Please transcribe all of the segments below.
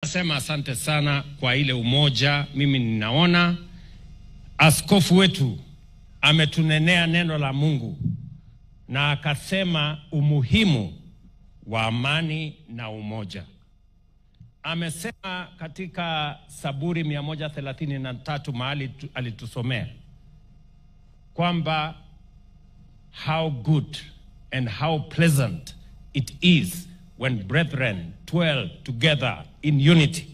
Nasema asante sana kwa ile umoja. Mimi ninaona askofu wetu ametunenea neno la Mungu na akasema umuhimu wa amani na umoja. Amesema katika Zaburi 133 mahali alitusomea kwamba how good and how pleasant it is when brethren dwell together in unity.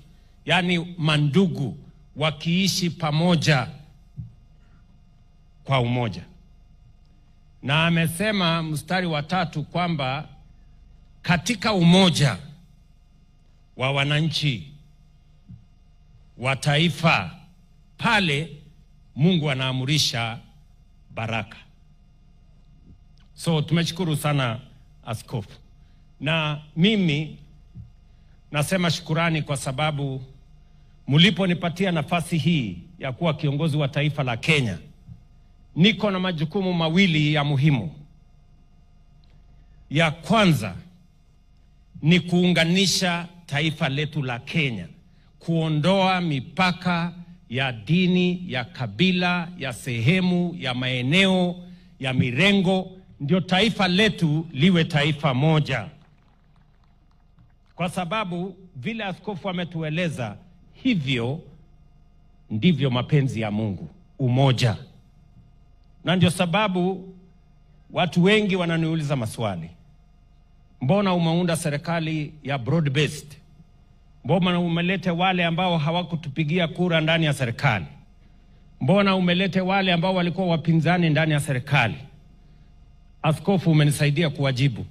Yani mandugu wakiishi pamoja kwa umoja. Na amesema mstari wa 3 kwamba katika umoja wa wananchi wa taifa pale Mungu anaamurisha baraka. So tumeshukuru sana askofu. Na mimi nasema shukurani kwa sababu mliponipatia nafasi hii ya kuwa kiongozi wa taifa la Kenya. Niko na majukumu mawili ya muhimu. Ya kwanza ni kuunganisha taifa letu la Kenya, kuondoa mipaka ya dini, ya kabila, ya sehemu, ya maeneo, ya mirengo, ndio taifa letu liwe taifa moja. Kwa sababu vile askofu ametueleza, hivyo ndivyo mapenzi ya Mungu, umoja. Na ndio sababu watu wengi wananiuliza maswali. Mbona umeunda serikali ya broad based? Mbona umelete wale ambao hawakutupigia kura ndani ya serikali? Mbona umelete wale ambao walikuwa wapinzani ndani ya serikali? Askofu, umenisaidia kuwajibu.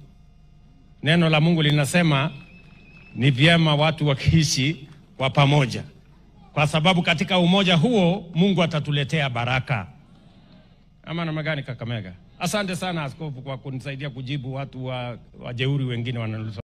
Neno la Mungu linasema ni vyema watu wakiishi kwa pamoja, kwa sababu katika umoja huo Mungu atatuletea baraka. Ama namna gani Kakamega? Asante sana askofu kwa kunisaidia kujibu watu wa jeuri wengine wanauliza.